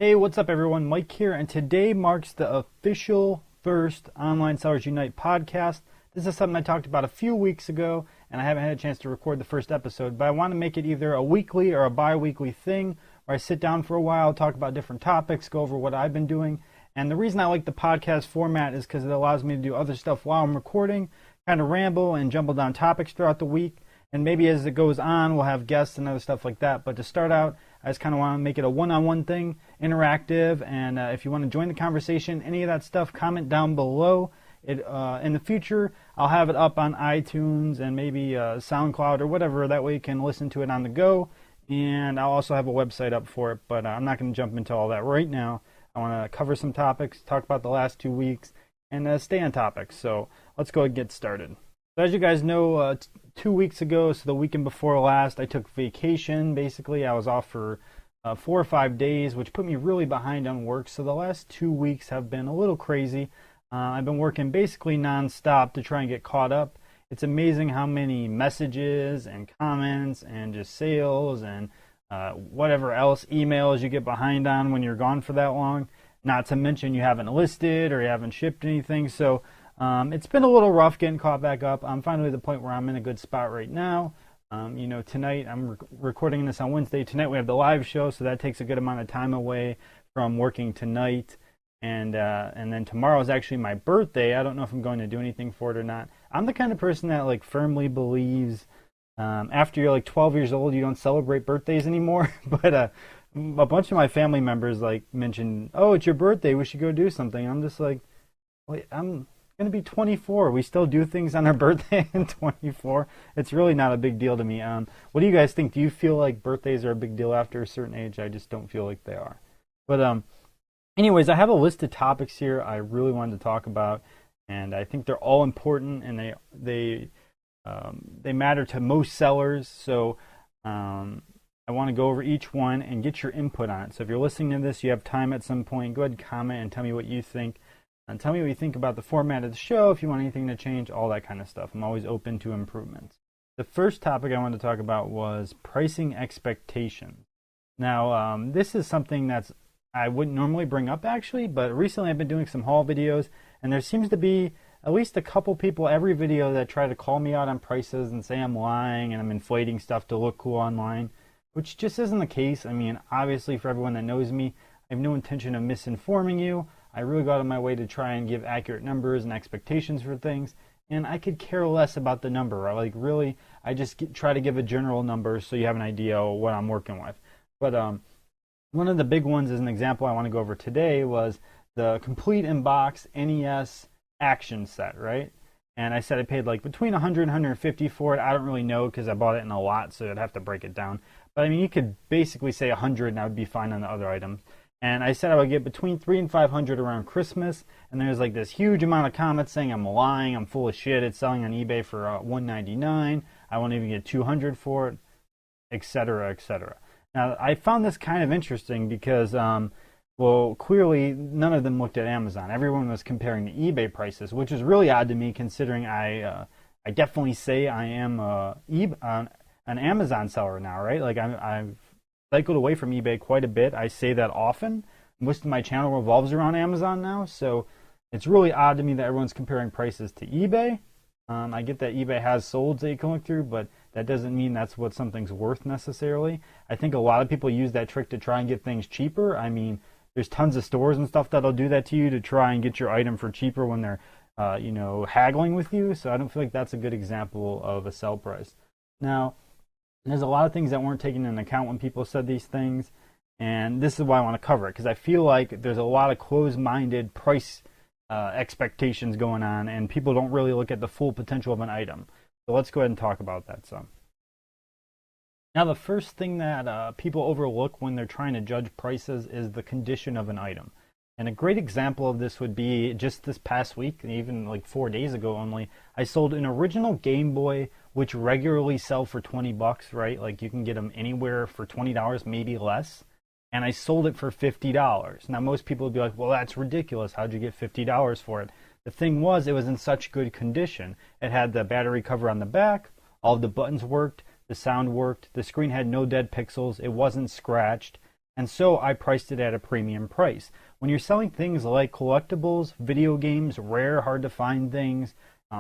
Hey, what's up everyone? Mike here, and today marks the official first Online Sellers Unite podcast. This is something I talked about a few weeks ago, and I haven't had a chance to record the first episode, but I want to make it either a weekly or a bi-weekly thing where I sit down for a while, talk about different topics, go over what I've been doing. And the reason I like the podcast format is because it allows me to do other stuff while I'm recording, kind of ramble and jumble down topics throughout the week. And maybe as it goes on, we'll have guests and other stuff like that. But to start out, I just kind of want to make it a one-on-one thing, interactive. And if you want to join the conversation, any of that stuff, comment down below. In the future, I'll have it up on iTunes and maybe SoundCloud or whatever. That way you can listen to it on the go. And I'll also have a website up for it. But I'm not going to jump into all that right now. I want to cover some topics, talk about the last 2 weeks, and stay on topic. So let's go and get started. So as you guys know, 2 weeks ago, so the weekend before last, I took vacation. Basically, I was off for 4 or 5 days, which put me really behind on work. So the last 2 weeks have been a little crazy. I've been working basically nonstop to try and get caught up. It's amazing how many messages and comments and just sales and whatever else, emails you get behind on when you're gone for that long. Not to mention you haven't listed or you haven't shipped anything. So it's been a little rough getting caught back up. I'm finally at the point where I'm in a good spot right now. Tonight I'm recording this on Wednesday. Tonight we have the live show, so that takes a good amount of time away from working tonight. And then tomorrow is actually my birthday. I don't know if I'm going to do anything for it or not. I'm the kind of person that firmly believes after you're 12 years old, you don't celebrate birthdays anymore. But a bunch of my family members mentioned, "Oh, it's your birthday. We should go do something." I'm just like, wait, I'm going to be 24. We still do things on our birthday in 24. It's really not a big deal to me. What do you guys think? Do you feel like birthdays are a big deal after a certain age? I just don't feel like they are. But anyways, I have a list of topics here I really wanted to talk about, and I think they're all important, and they matter to most sellers. So I want to go over each one and get your input on it. So if you're listening to this, you have time at some point, go ahead and comment and tell me what you think. And tell me what you think about the format of the show, if you want anything to change, all that kind of stuff. I'm always open to improvements. The first topic I wanted to talk about was pricing expectations. Now, this is something I wouldn't normally bring up actually, but recently I've been doing some haul videos, and there seems to be at least a couple people every video that try to call me out on prices and say I'm lying and I'm inflating stuff to look cool online, which just isn't the case. I mean, obviously for everyone that knows me, I have no intention of misinforming you. I really go out of my way to try and give accurate numbers and expectations for things, and I could care less about the number. Right? Really, I just try to give a general number so you have an idea of what I'm working with. But one of the big ones, as an example I want to go over today, was the Complete Inbox NES Action Set, right? And I said I paid between $100 and $150 for it. I don't really know because I bought it in a lot, so I'd have to break it down. But I mean, you could basically say $100 and I would be fine on the other items. And I said I would get between $300 and $500 around Christmas. And there's this huge amount of comments saying I'm lying, I'm full of shit, it's selling on eBay for $199. I won't even get $200 for it, etc., etc. Now, I found this kind of interesting because, clearly none of them looked at Amazon. Everyone was comparing the eBay prices, which is really odd to me considering I definitely say I am an Amazon seller now, right? I've cycled away from eBay quite a bit. I say that often. Most of my channel revolves around Amazon now, so it's really odd to me that everyone's comparing prices to eBay. I get that eBay has solds that you can look through, but that doesn't mean that's what something's worth necessarily. I think a lot of people use that trick to try and get things cheaper. I mean, there's tons of stores and stuff that'll do that to you to try and get your item for cheaper when they're, haggling with you. So I don't feel like that's a good example of a sell price. Now, there's a lot of things that weren't taken into account when people said these things, and this is why I want to cover it, because I feel like there's a lot of closed-minded price expectations going on, and people don't really look at the full potential of an item. So let's go ahead and talk about that some. Now, the first thing that people overlook when they're trying to judge prices is the condition of an item. And a great example of this would be just this past week, even 4 days ago only, I sold an original Game Boy, which regularly sell for $20, right? You can get them anywhere for $20, maybe less. And I sold it for $50. Now, most people would be like, well, that's ridiculous. How'd you get $50 for it? The thing was, it was in such good condition. It had the battery cover on the back, all of the buttons worked, the sound worked, the screen had no dead pixels, it wasn't scratched, And so I priced it at a premium price. When you're selling things like collectibles, video games, rare, hard to find things,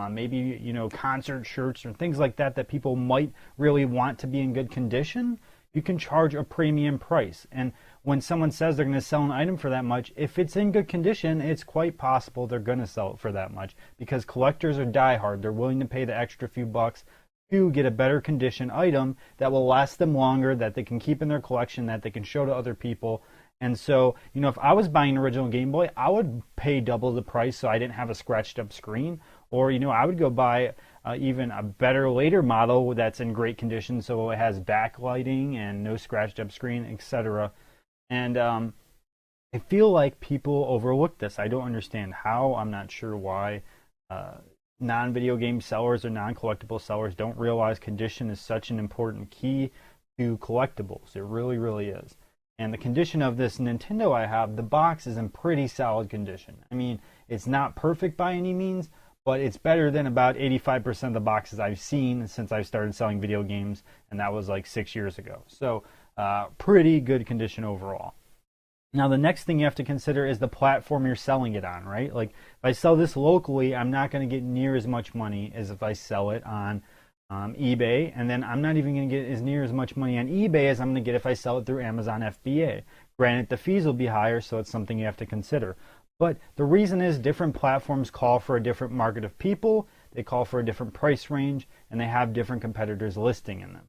maybe, concert shirts or things like that that people might really want to be in good condition, you can charge a premium price. And when someone says they're going to sell an item for that much, if it's in good condition, it's quite possible they're going to sell it for that much, because collectors are diehard. They're willing to pay the extra few bucks to get a better condition item that will last them longer, that they can keep in their collection, that they can show to other people. And so, if I was buying an original Game Boy, I would pay double the price so I didn't have a scratched up screen. Or, I would go buy even a better later model that's in great condition, so it has backlighting and no scratched up screen, etc. And I feel like people overlook this. I don't understand how. I'm not sure why non-video game sellers or non-collectible sellers don't realize condition is such an important key to collectibles. It really, really is. And the condition of this Nintendo I have, the box is in pretty solid condition. I mean, it's not perfect by any means, but it's better than about 85% of the boxes I've seen since I started selling video games, and that was like 6 years ago. So pretty good condition overall. Now, the next thing you have to consider is the platform you're selling it on, right? Like, if I sell this locally, I'm not going to get near as much money as if I sell it on eBay, and then I'm not even going to get as near as much money on eBay as I'm going to get if I sell it through Amazon FBA. Granted, the fees will be higher, so it's something you have to consider. But the reason is different platforms call for a different market of people, they call for a different price range, and they have different competitors listing in them.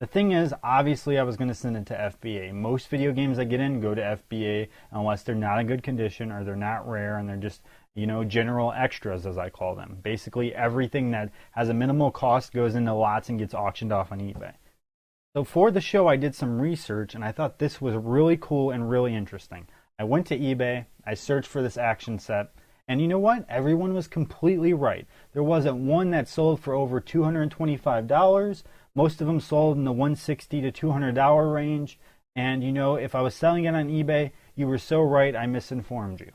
The thing is, obviously I was going to send it to FBA. Most video games I get in go to FBA unless they're not in good condition or they're not rare and they're just, general extras, as I call them. Basically everything that has a minimal cost goes into lots and gets auctioned off on eBay. So for the show I did some research and I thought this was really cool and really interesting. I went to eBay, I searched for this action set, and you know what? Everyone was completely right. There wasn't one that sold for over $225. Most of them sold in the $160 to $200 range. And if I was selling it on eBay, you were so right, I misinformed you.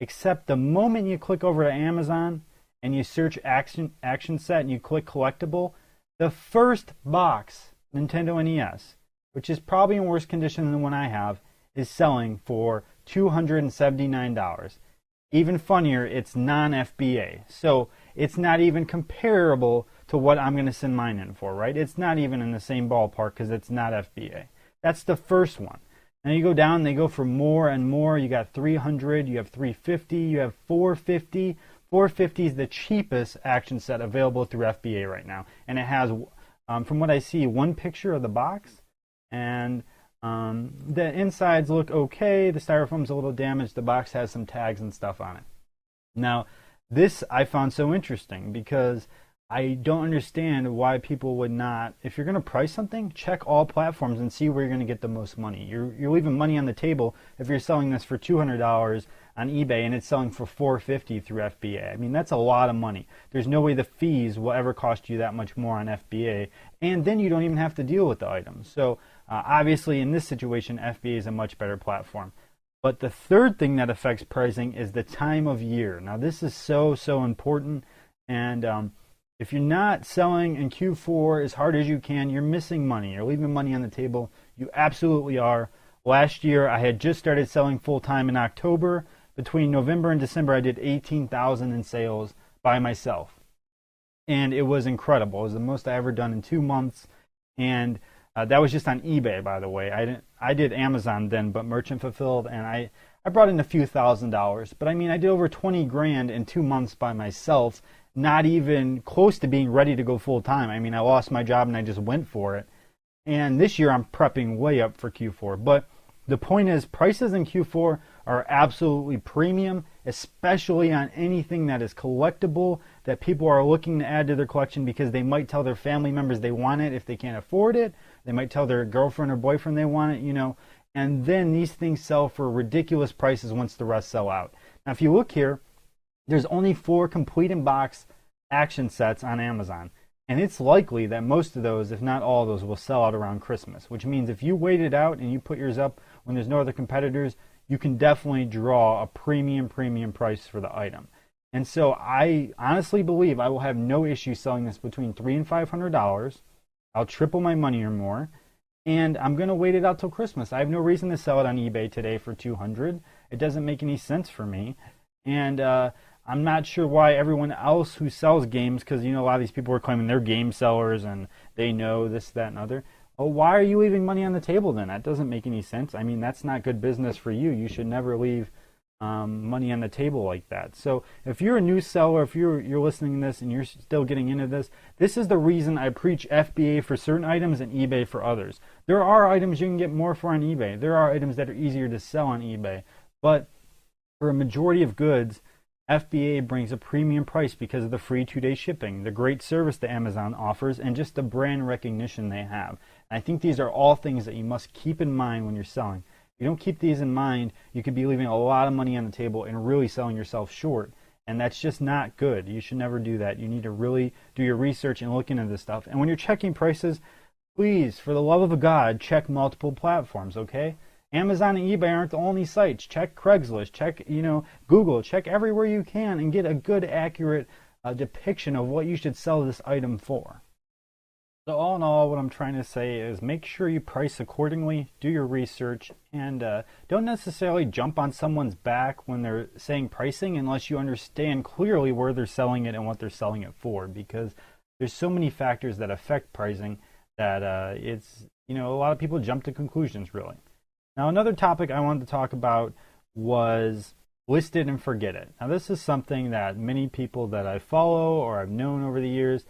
Except the moment you click over to Amazon and you search action set and you click collectible, the first box, Nintendo NES, which is probably in worse condition than the one I have, is selling for $279. Even funnier, it's non-FBA. So it's not even comparable to what I'm going to send mine in for, right? It's not even in the same ballpark because it's not FBA. That's the first one. Now you go down, they go for more and more. You got 300, you have 350, you have 450. 450 is the cheapest action set available through FBA right now. And it has, from what I see, one picture of the box. And the insides look okay. The styrofoam's a little damaged. The box has some tags and stuff on it. Now, this I found so interesting because I don't understand why people would not, if you're going to price something, check all platforms and see where you're going to get the most money. You're leaving money on the table if you're selling this for $200 on eBay and it's selling for $450 through FBA. I mean, that's a lot of money. There's no way the fees will ever cost you that much more on FBA, and then you don't even have to deal with the items. So obviously in this situation, FBA is a much better platform. But the third thing that affects pricing is the time of year. Now this is so important, and if you're not selling in Q4 as hard as you can, you're missing money. You're leaving money on the table. You absolutely are. Last year, I had just started selling full-time in October. Between November and December, I did $18,000 in sales by myself. And it was incredible. It was the most I ever done in 2 months. And that was just on eBay, by the way. I did Amazon then, but merchant fulfilled, and I brought in a few $1,000s. But I mean, I did over 20 grand in 2 months by myself, not even close to being ready to go full time. I mean, I lost my job and I just went for it. And this year I'm prepping way up for Q4. But the point is, prices in Q4 are absolutely premium, especially on anything that is collectible, that people are looking to add to their collection because they might tell their family members they want it if they can't afford it. They might tell their girlfriend or boyfriend they want it, and then these things sell for ridiculous prices once the rest sell out. Now, if you look here, there's only 4 complete in-box action sets on Amazon. And it's likely that most of those, if not all of those, will sell out around Christmas, which means if you wait it out and you put yours up when there's no other competitors, you can definitely draw a premium price for the item. And so I honestly believe I will have no issue selling this between $300 and $500. I'll triple my money or more. and I'm going to wait it out till Christmas. I have no reason to sell it on eBay today for 200. It doesn't make any sense for me. And I'm not sure why everyone else who sells games, because a lot of these people are claiming they're game sellers and they know this, that, and other. Oh, why are you leaving money on the table then? That doesn't make any sense. I mean, that's not good business for you. You should never leave money on the table like that. So if you're a new seller, if you're listening to this and you're still getting into this, this is the reason I preach FBA for certain items and eBay for others. There are items you can get more for on eBay. There are items that are easier to sell on eBay. But for a majority of goods, FBA brings a premium price because of the free 2-day shipping, the great service that Amazon offers, and just the brand recognition they have. And I think these are all things that you must keep in mind when you're selling. If you don't keep these in mind, you could be leaving a lot of money on the table and really selling yourself short. And that's just not good. You should never do that. You need to really do your research and look into this stuff. And when you're checking prices, please, for the love of God, check multiple platforms, okay? Amazon and eBay aren't the only sites. Check Craigslist, check Google, check everywhere you can and get a good, accurate depiction of what you should sell this item for. So all in all, what I'm trying to say is make sure you price accordingly, do your research, and don't necessarily jump on someone's back when they're saying pricing unless you understand clearly where they're selling it and what they're selling it for, because there's so many factors that affect pricing that it's, a lot of people jump to conclusions really. Now, another topic I wanted to talk about was list it and forget it. Now, this is something that many people that I follow or I've known over the years,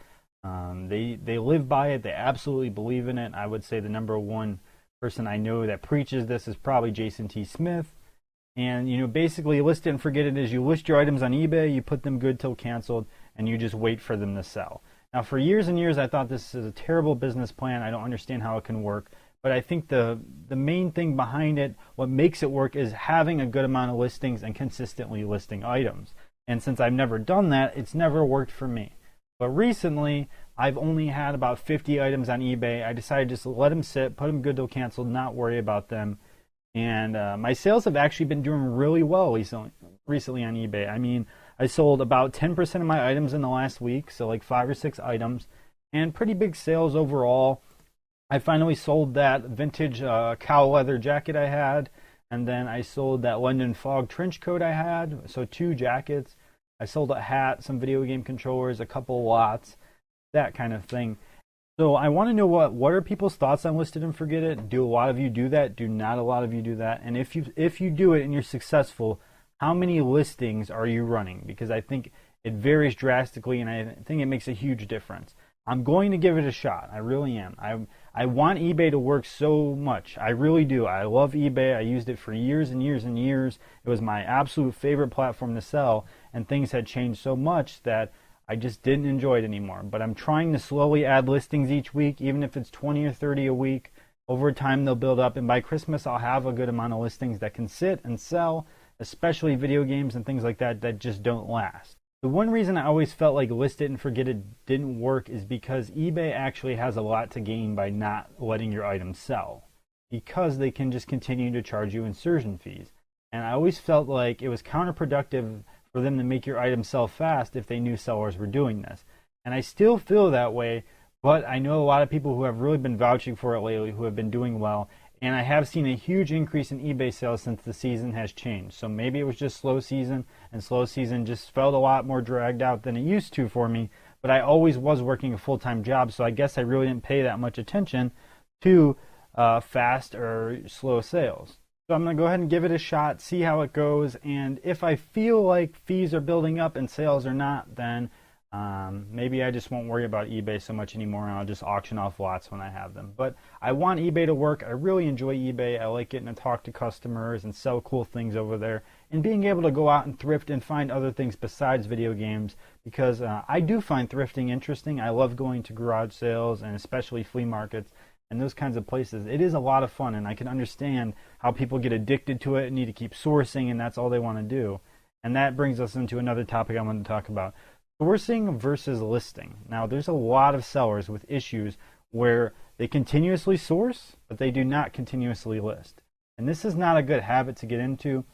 they live by it. They absolutely believe in it. I would say the number one person I know that preaches this is probably Jason T. Smith. And, basically list it and forget it is you list your items on eBay, you put them good till canceled, and you just wait for them to sell. Now, for years and years, I thought this is a terrible business plan. I don't understand how it can work. But I think the main thing behind it, what makes it work, is having a good amount of listings and consistently listing items. And since I've never done that, it's never worked for me. But recently, I've only had about 50 items on eBay. I decided just to let them sit, put them good till canceled, not worry about them. And my sales have actually been doing really well recently on eBay. I mean, I sold about 10% of my items in the last week, so like 5 or 6 items, and pretty big sales overall. I finally sold that vintage cow leather jacket I had, and then I sold that London Fog trench coat I had, so 2 jackets. I sold a hat, some video game controllers, a couple lots, that kind of thing. So I want to know what are people's thoughts on list it and forget it? Do a lot of you do that? Do not a lot of you do that? And if you do it and you're successful, how many listings are you running? Because I think it varies drastically, and I think it makes a huge difference. I'm going to give it a shot. I really am. I want eBay to work so much. I really do. I love eBay. I used it for years and years and years. It was my absolute favorite platform to sell, and things had changed so much that I just didn't enjoy it anymore. But I'm trying to slowly add listings each week, even if it's 20 or 30 a week. Over time, they'll build up, and by Christmas, I'll have a good amount of listings that can sit and sell, especially video games and things like that just don't last. The one reason I always felt like list it and forget it didn't work is because eBay actually has a lot to gain by not letting your items sell, because they can just continue to charge you insertion fees. And I always felt like it was counterproductive for them to make your items sell fast if they knew sellers were doing this. And I still feel that way, but I know a lot of people who have really been vouching for it lately who have been doing well. And I have seen a huge increase in eBay sales since the season has changed. So maybe it was just slow season, and slow season just felt a lot more dragged out than it used to for me. But I always was working a full-time job, so I guess I really didn't pay that much attention to fast or slow sales. So I'm going to go ahead and give it a shot, see how it goes. And if I feel like fees are building up and sales are not, then maybe I just won't worry about eBay so much anymore, and I'll just auction off lots when I have them. But I want eBay to work. I really enjoy eBay. I like getting to talk to customers and sell cool things over there, and being able to go out and thrift and find other things besides video games, because I do find thrifting interesting. I love going to garage sales and especially flea markets and those kinds of places. It is a lot of fun, and I can understand how people get addicted to it and need to keep sourcing, and that's all they want to do. And that brings us into another topic I want to talk about. Sourcing versus listing. Now, there's a lot of sellers with issues where they continuously source, but they do not continuously list. And this is not a good habit to get into.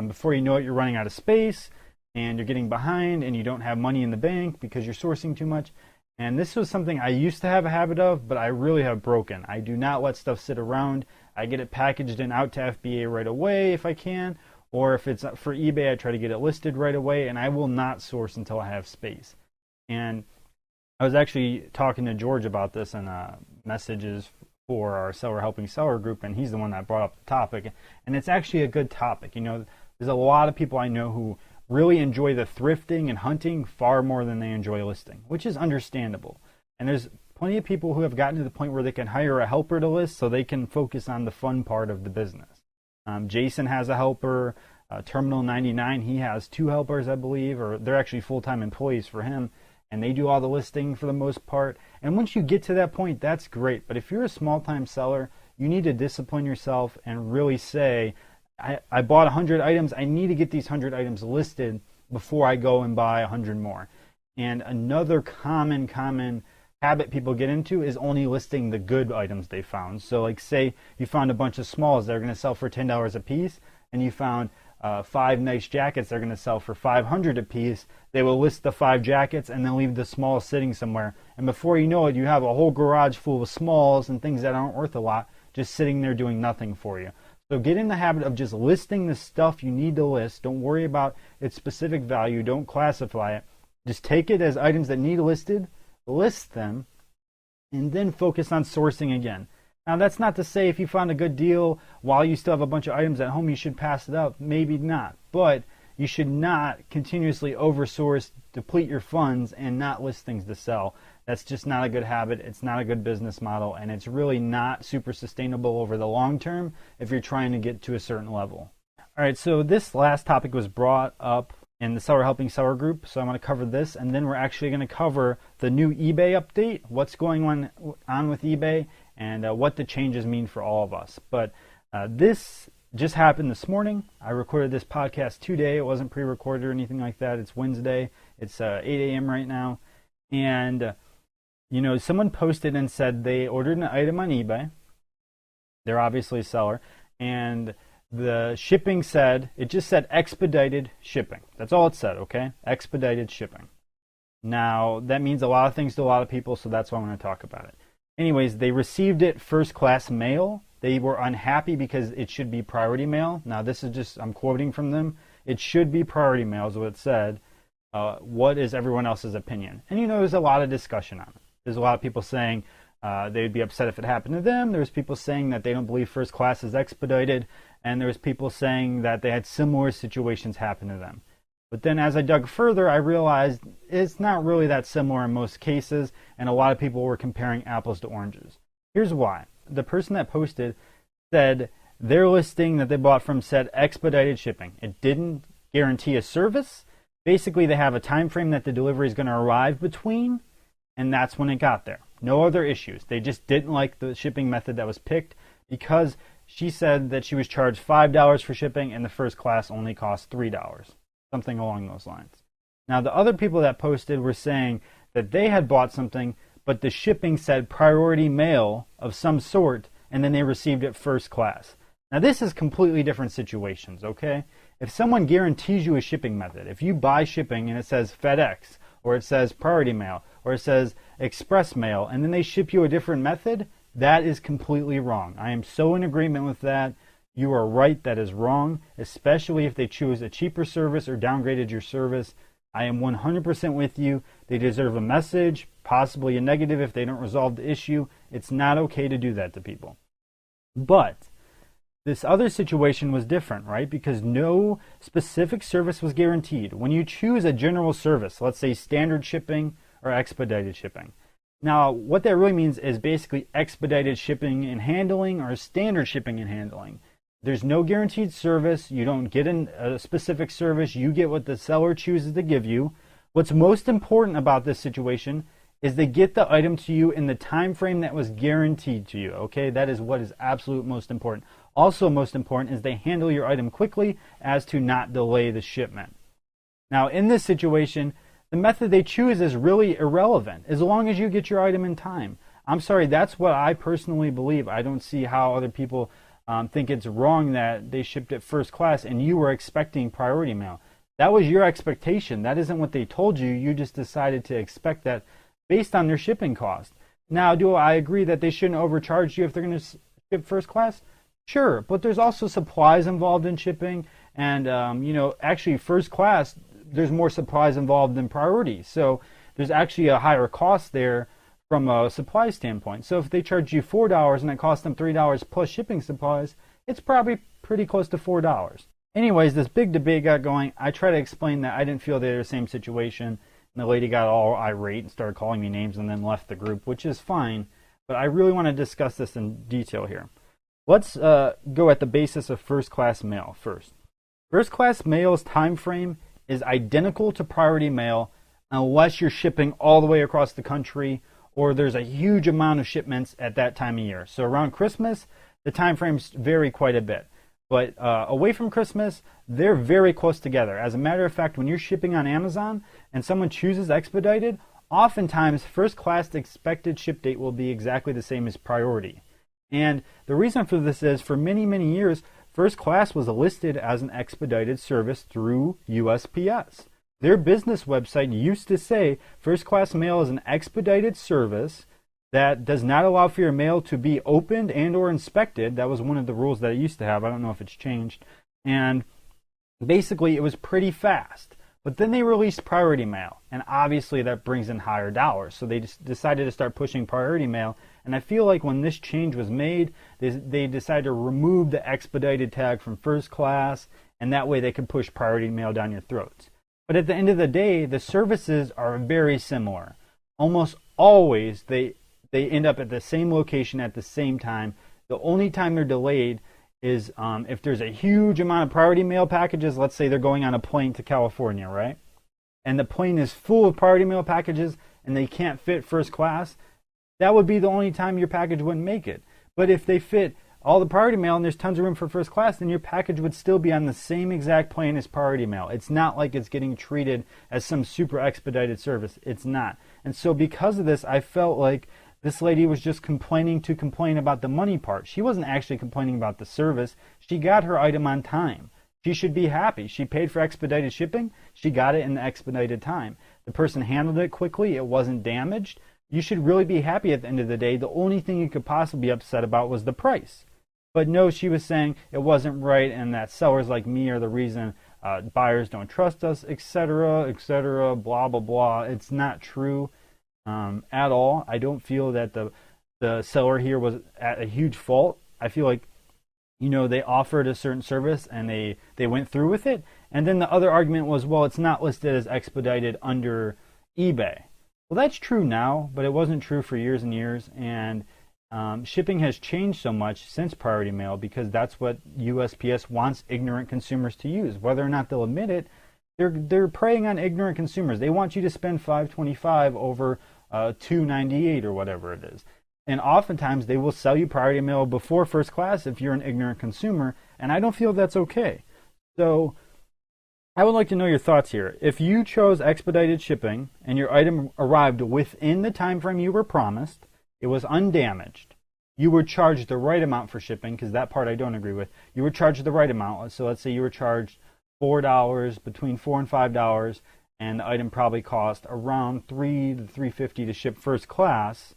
Before you know it, you're running out of space, and you're getting behind, and you don't have money in the bank because you're sourcing too much. And this was something I used to have a habit of, but I really have broken. I do not let stuff sit around. I get it packaged and out to FBA right away if I can, or if it's for eBay, I try to get it listed right away, and I will not source until I have space. And I was actually talking to George about this in messages for our Seller Helping Seller group, and he's the one that brought up the topic. And it's actually a good topic. You know, there's a lot of people I know who really enjoy the thrifting and hunting far more than they enjoy listing, which is understandable. And there's plenty of people who have gotten to the point where they can hire a helper to list so they can focus on the fun part of the business. Jason has a helper. Terminal 99, he has 2 helpers, I believe, or they're actually full-time employees for him, and they do all the listing for the most part. And once you get to that point, that's great. But if you're a small-time seller, you need to discipline yourself and really say, I bought 100 items. I need to get these 100 items listed before I go and buy 100 more. And another common habit people get into is only listing the good items they found. So like say you found a bunch of smalls that are going to sell for $10 a piece, and you found 5 nice jackets they're going to sell for $500 a piece. They will list the 5 jackets and then leave the smalls sitting somewhere. And before you know it, you have a whole garage full of smalls and things that aren't worth a lot just sitting there doing nothing for you. So get in the habit of just listing the stuff you need to list. Don't worry about its specific value. Don't classify it. Just take it as items that need listed, list them, and then focus on sourcing again. Now, that's not to say if you found a good deal while you still have a bunch of items at home, you should pass it up. Maybe not. But you should not continuously oversource, deplete your funds, and not list things to sell. That's just not a good habit. It's not a good business model, and it's really not super sustainable over the long term if you're trying to get to a certain level. All right, so this last topic was brought up in the Seller Helping Seller group, so I'm going to cover this, and then we're actually going to cover the new eBay update, what's going on with eBay, and what the changes mean for all of us. But this just happened this morning. I recorded this podcast today. It wasn't pre-recorded or anything like that. It's Wednesday. It's 8 a.m. right now. And, you know, someone posted and said they ordered an item on eBay. They're obviously a seller. And the shipping said, it just said expedited shipping. That's all it said, okay? Expedited shipping. Now, that means a lot of things to a lot of people, so that's why I'm going to talk about it. Anyways, they received it first class mail. They were unhappy because it should be priority mail. Now, this is just, I'm quoting from them. It should be priority mail is what it said. What is everyone else's opinion? And you know, there's a lot of discussion on it. There's a lot of people saying they would be upset if it happened to them. There's people saying that they don't believe first class is expedited. And there's people saying that they had similar situations happen to them. But then as I dug further, I realized it's not really that similar in most cases, and a lot of people were comparing apples to oranges. Here's why. The person that posted said their listing that they bought from said expedited shipping. It didn't guarantee a service. Basically, they have a time frame that the delivery is going to arrive between, and that's when it got there. No other issues. They just didn't like the shipping method that was picked because she said that she was charged $5 for shipping and the first class only cost $3. Something along those lines. Now, the other people that posted were saying that they had bought something, but the shipping said priority mail of some sort, and then they received it first class. Now, this is completely different situations, okay? If someone guarantees you a shipping method, if you buy shipping and it says FedEx, or it says priority mail, or it says express mail, and then they ship you a different method, that is completely wrong. I am so in agreement with that. You are right, that is wrong, especially if they choose a cheaper service or downgraded your service. I am 100% with you. They deserve a message, possibly a negative if they don't resolve the issue. It's not okay to do that to people. But this other situation was different, right? Because no specific service was guaranteed. When you choose a general service, let's say standard shipping or expedited shipping. Now, what that really means is basically expedited shipping and handling or standard shipping and handling. There's no guaranteed service. You don't get a specific service. You get what the seller chooses to give you. What's most important about this situation is they get the item to you in the time frame that was guaranteed to you. Okay, that is what is absolute most important. Also most important is they handle your item quickly as to not delay the shipment. Now, in this situation, the method they choose is really irrelevant as long as you get your item in time. I'm sorry, that's what I personally believe. I don't see how other people think it's wrong that they shipped it first class and you were expecting priority mail. That was your expectation. That isn't what they told you. You just decided to expect that based on their shipping cost. Now, do I agree that they shouldn't overcharge you if they're going to ship first class? Sure, but there's also supplies involved in shipping, and actually first class, there's more supplies involved than priority. So there's actually a higher cost there from a supply standpoint. So if they charge you $4 and it costs them $3 plus shipping supplies, it's probably pretty close to $4. Anyways, this big debate got going. I tried to explain that I didn't feel they were the same situation, and the lady got all irate and started calling me names and then left the group, which is fine, but I really want to discuss this in detail here. Let's go at the basis of first class mail first. First class mail's time frame is identical to priority mail unless you're shipping all the way across the country or there's a huge amount of shipments at that time of year. So around Christmas, the time frames vary quite a bit. But away from Christmas, they're very close together. As a matter of fact, when you're shipping on Amazon and someone chooses expedited, oftentimes first class expected ship date will be exactly the same as priority. And the reason for this is for many, many years, first class was listed as an expedited service through USPS. Their business website used to say first class mail is an expedited service that does not allow for your mail to be opened and or inspected. That was one of the rules that it used to have. I don't know if it's changed. And basically it was pretty fast. But then they released priority mail, and obviously that brings in higher dollars. So they just decided to start pushing priority mail. And I feel like when this change was made, they decided to remove the expedited tag from first class, and that way they could push priority mail down your throats. But at the end of the day, the services are very similar. Almost always they end up at the same location at the same time. The only time they're delayed is if there's a huge amount of priority mail packages. Let's say they're going on a plane to California, right? And the plane is full of priority mail packages and they can't fit first class. That would be the only time your package wouldn't make it. But if they fit all the priority mail and there's tons of room for first class, then your package would still be on the same exact plane as priority mail. It's not like it's getting treated as some super expedited service. It's not. And so because of this, I felt like this lady was just complaining to complain about the money part. She wasn't actually complaining about the service. She got her item on time. She should be happy. She paid for expedited shipping. She got it in the expedited time. The person handled it quickly. It wasn't damaged. You should really be happy at the end of the day. The only thing you could possibly be upset about was the price. But no, she was saying it wasn't right and that sellers like me are the reason buyers don't trust us, etc., blah, blah, blah. It's not true. At all. I don't feel that the seller here was at a huge fault. I feel like, they offered a certain service and they went through with it. And then the other argument was, well, it's not listed as expedited under eBay. Well, that's true now, but it wasn't true for years and years. And shipping has changed so much since priority mail because that's what USPS wants ignorant consumers to use. Whether or not they'll admit it, they're preying on ignorant consumers. They want you to spend $5.25 over $2.98 or whatever it is. And oftentimes they will sell you priority mail before first class if you're an ignorant consumer, and I don't feel that's okay. So I would like to know your thoughts here. If you chose expedited shipping and your item arrived within the time frame you were promised, it was undamaged, you were charged the right amount for shipping, because that part I don't agree with. You were charged the right amount. So let's say you were charged $4, between $4 and $5, and the item probably cost around $3 to $3.50 to ship first class.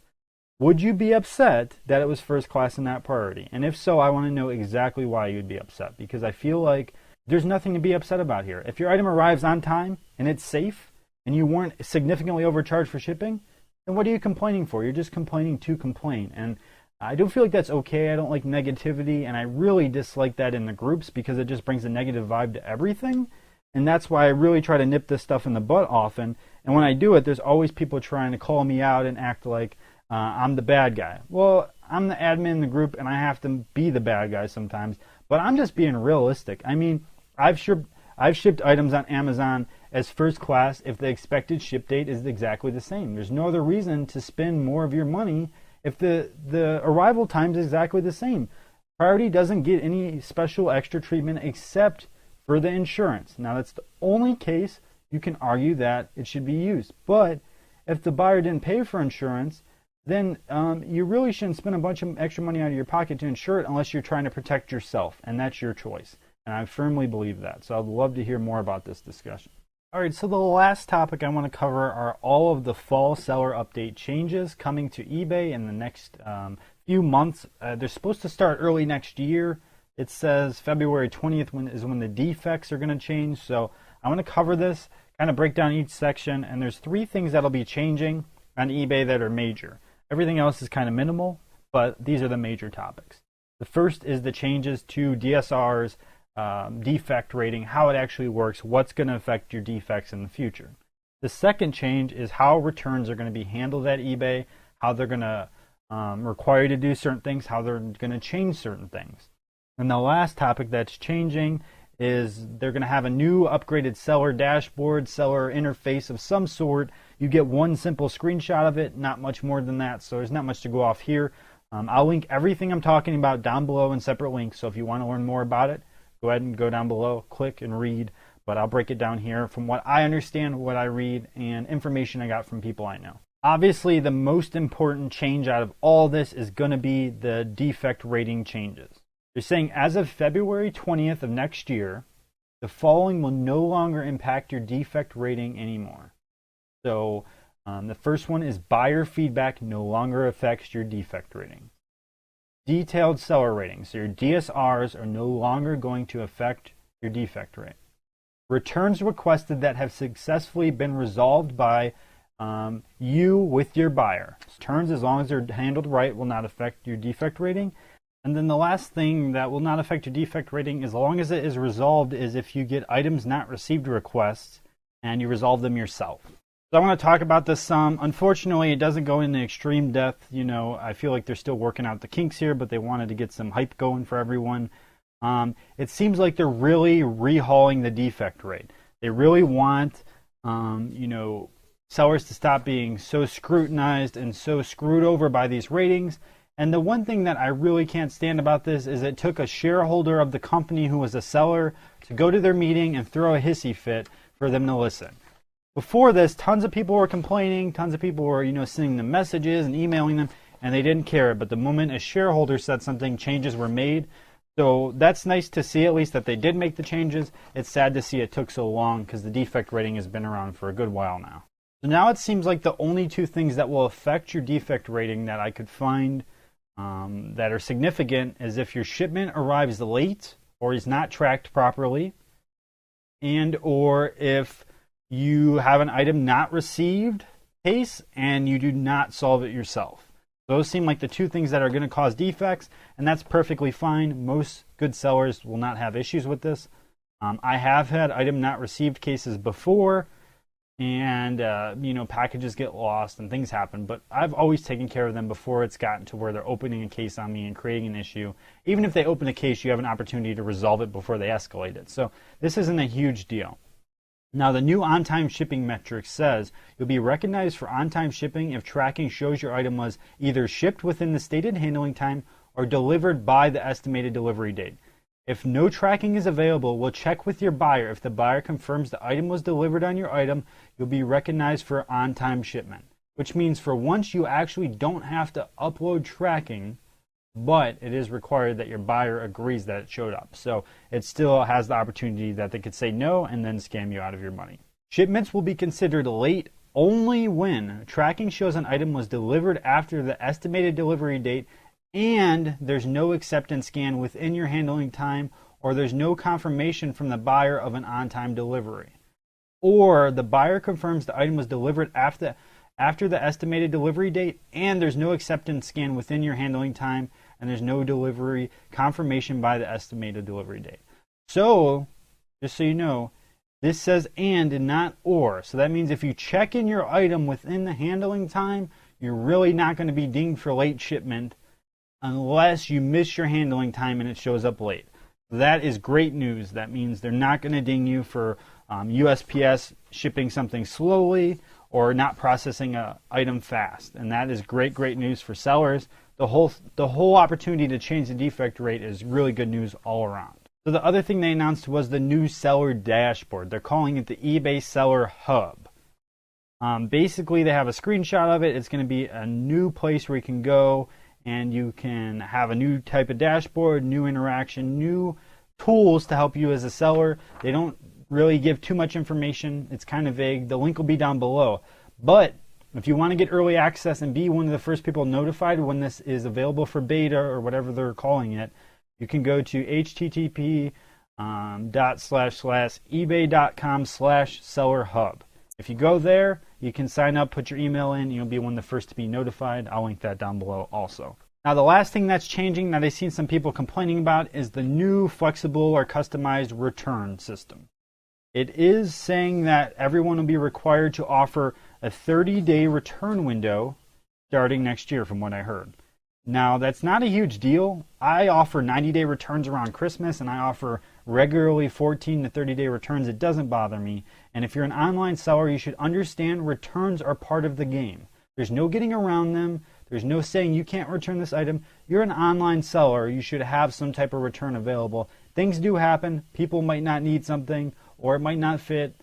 Would you be upset that it was first class and not priority? And if so, I want to know exactly why you'd be upset, because I feel like there's nothing to be upset about here. If your item arrives on time and it's safe and you weren't significantly overcharged for shipping, then what are you complaining for? You're just complaining to complain. And I don't feel like that's okay. I don't like negativity, and I really dislike that in the groups because it just brings a negative vibe to everything. And that's why I really try to nip this stuff in the butt often. And when I do it, there's always people trying to call me out and act like I'm the bad guy. Well, I'm the admin in the group, and I have to be the bad guy sometimes. But I'm just being realistic. I mean, I've shipped items on Amazon as first class if the expected ship date is exactly the same. There's no other reason to spend more of your money if the arrival time is exactly the same. Priority doesn't get any special extra treatment except for the insurance. Now, that's the only case you can argue that it should be used. But if the buyer didn't pay for insurance, then you really shouldn't spend a bunch of extra money out of your pocket to insure it unless you're trying to protect yourself, and that's your choice. And I firmly believe that. So I'd love to hear more about this discussion. All right, so the last topic I want to cover are all of the fall seller update changes coming to eBay in the next few months. They're supposed to start early next year. It says February 20th is when the defects are going to change. So I want to cover this, kind of break down each section, and there's 3 things that'll be changing on eBay that are major. Everything else is kind of minimal, but these are the major topics. The first is the changes to DSR's defect rating, how it actually works, what's going to affect your defects in the future. The second change is how returns are going to be handled at eBay, how they're going to require you to do certain things, how they're going to change certain things. And the last topic that's changing is they're going to have a new upgraded seller dashboard, seller interface of some sort. You get one simple screenshot of it, not much more than that, so there's not much to go off here. I'll link everything I'm talking about down below in separate links, so if you want to learn more about it, go ahead and go down below, click and read, but I'll break it down here from what I understand, what I read, and information I got from people I know. Obviously, the most important change out of all this is going to be the defect rating changes. They're saying as of February 20th of next year, the following will no longer impact your defect rating anymore. So the first one is buyer feedback no longer affects your defect rating. Detailed seller ratings, so your DSRs are no longer going to affect your defect rate. Returns requested that have successfully been resolved by you with your buyer. Returns, as long as they're handled right, will not affect your defect rating. And then the last thing that will not affect your defect rating, as long as it is resolved, is if you get items not received requests and you resolve them yourself. So I want to talk about this some. Unfortunately, it doesn't go into extreme depth. You know, I feel like they're still working out the kinks here, but they wanted to get some hype going for everyone. It seems like they're really rehauling the defect rate. They really want, sellers to stop being so scrutinized and so screwed over by these ratings. And the one thing that I really can't stand about this is it took a shareholder of the company who was a seller to go to their meeting and throw a hissy fit for them to listen. Before this, tons of people were complaining, tons of people were, sending them messages and emailing them, and they didn't care. But the moment a shareholder said something, changes were made. So that's nice to see, at least, that they did make the changes. It's sad to see it took so long because the defect rating has been around for a good while now. So now it seems like the only 2 things that will affect your defect rating that I could find that are significant is if your shipment arrives late or is not tracked properly, and or if you have an item not received case and you do not solve it yourself. Those seem like the 2 things that are going to cause defects, and that's perfectly fine. Most good sellers will not have issues with this. I have had item not received cases before, and packages get lost and things happen, but I've always taken care of them before it's gotten to where they're opening a case on me and creating an issue. Even if they open a case, you have an opportunity to resolve it before they escalate it. So this isn't a huge deal. Now, the new on-time shipping metric says you'll be recognized for on-time shipping if tracking shows your item was either shipped within the stated handling time or delivered by the estimated delivery date. If no tracking is available, we'll check with your buyer. If the buyer confirms the item was delivered on your item, you'll be recognized for on-time shipment, which means for once you actually don't have to upload tracking, but it is required that your buyer agrees that it showed up. So it still has the opportunity that they could say no and then scam you out of your money. Shipments will be considered late only when tracking shows an item was delivered after the estimated delivery date and there's no acceptance scan within your handling time, or there's no confirmation from the buyer of an on-time delivery. Or the buyer confirms the item was delivered after the estimated delivery date and there's no acceptance scan within your handling time and there's no delivery confirmation by the estimated delivery date. So, just so you know, this says and not or. So that means if you check in your item within the handling time, you're really not going to be dinged for late shipment unless you miss your handling time and it shows up late. That is great news. That means they're not going to ding you for USPS shipping something slowly or not processing an item fast. And that is great news for sellers. The whole opportunity to change the defect rate is really good news all around. So the other thing they announced was the new seller dashboard. They're calling it the eBay Seller Hub. Basically, they have a screenshot of it. It's going to be a new place where you can go and you can have a new type of dashboard, new interaction, new tools to help you as a seller. They don't really give too much information. It's kind of vague. The link will be down below. But if you want to get early access and be one of the first people notified when this is available for beta or whatever they're calling it, you can go to http://ebay.com/sellerhub. If you go there, you can sign up, put your email in, and you'll be one of the first to be notified. I'll link that down below also. Now, the last thing that's changing that I've seen some people complaining about is the new flexible or customized return system. It is saying that everyone will be required to offer a 30-day return window starting next year, from what I heard. Now, that's not a huge deal. I offer 90-day returns around Christmas, and I offer regularly 14 to 30-day returns. It doesn't bother me. And if you're an online seller, you should understand returns are part of the game. There's no getting around them. There's no saying you can't return this item. You're an online seller. You should have some type of return available. Things do happen. People might not need something, or it might not fit.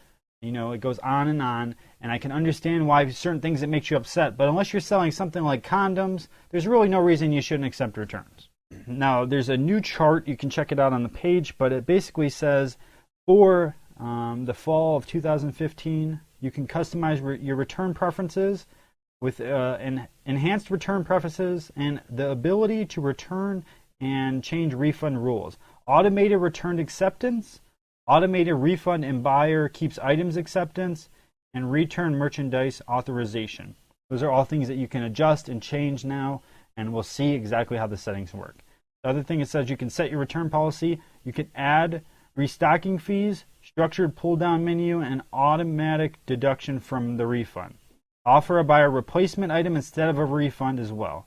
You know, it goes on, and I can understand why certain things that makes you upset, but unless you're selling something like condoms, there's really no reason you shouldn't accept returns. Now, there's a new chart. You can check it out on the page, but it basically says for the fall of 2015, you can customize your return preferences with enhanced return preferences and the ability to return and change refund rules. Automated return acceptance, automated refund and buyer keeps items acceptance, and return merchandise authorization. Those are all things that you can adjust and change now, and we'll see exactly how the settings work. The other thing it says you can set your return policy. You can add restocking fees, structured pull-down menu, and automatic deduction from the refund. Offer a buyer replacement item instead of a refund as well.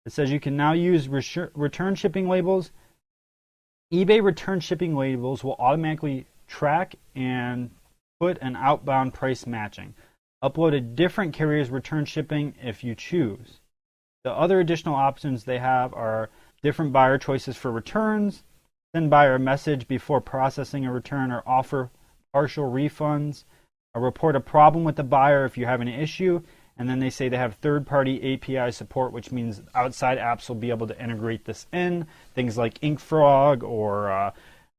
It says you can now use return shipping labels. eBay return shipping labels will automatically track and put an outbound price matching. Upload a different carrier's return shipping if you choose. The other additional options they have are different buyer choices for returns, send buyer a message before processing a return, or offer partial refunds, or report a problem with the buyer if you have an issue. And then they say they have third-party API support, which means outside apps will be able to integrate this in. Things like InkFrog or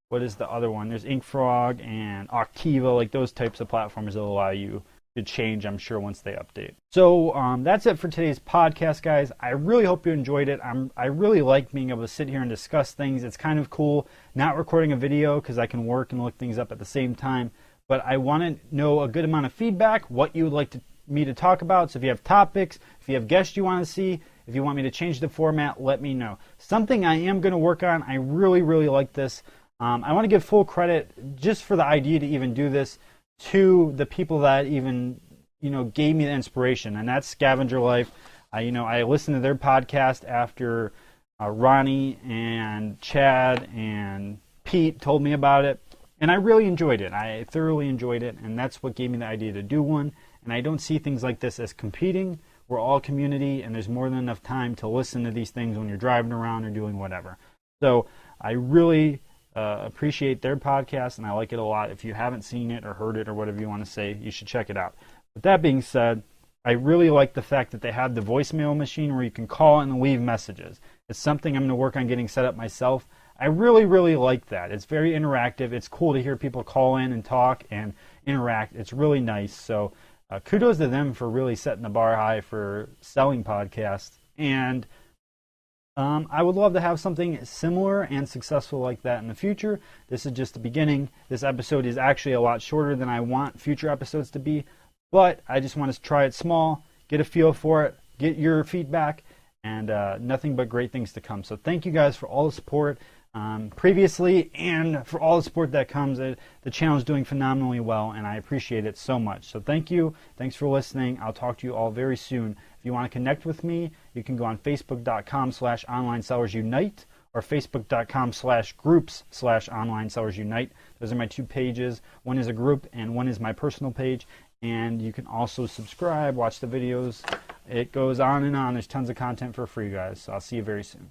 what is the other one? There's InkFrog and Octiva, like those types of platforms that allow you to change, I'm sure, once they update. So that's it for today's podcast, guys. I really hope you enjoyed it. I really like being able to sit here and discuss things. It's kind of cool not recording a video because I can work and look things up at the same time. But I want to know a good amount of feedback, what you would like me to talk about. So if you have topics, if you have guests you want to see, if you want me to change the format, let me know. Something I am going to work on. I really, really like this. I want to give full credit just for the idea to even do this to the people that even, gave me the inspiration, and that's Scavenger Life. I listened to their podcast after Ronnie and Chad and Pete told me about it, and I really enjoyed it. I thoroughly enjoyed it, and that's what gave me the idea to do one. And I don't see things like this as competing. We're all community, and there's more than enough time to listen to these things when you're driving around or doing whatever. So I really appreciate their podcast, and I like it a lot. If you haven't seen it or heard it or whatever you want to say, you should check it out. With that being said, I really like the fact that they have the voicemail machine where you can call and leave messages. It's something I'm going to work on getting set up myself. I really, really like that. It's very interactive. It's cool to hear people call in and talk and interact. It's really nice. So kudos to them for really setting the bar high for selling podcasts. And I would love to have something similar and successful like that in the future. This is just the beginning. This episode is actually a lot shorter than I want future episodes to be, but I just want to try it small, get a feel for it, get your feedback, and nothing but great things to come. So thank you guys for all the support previously and for all the support that comes. The channel is doing phenomenally well, and I appreciate it so much. So thank you. Thanks for listening. I'll talk to you all very soon. If you want to connect with me, you can go on facebook.com/onlinesellersunite or facebook.com/groups/onlinesellersunite. Those are my two pages. One is a group and one is my personal page. And you can also subscribe, watch the videos. It goes on and on. There's tons of content for free, guys. So I'll see you very soon.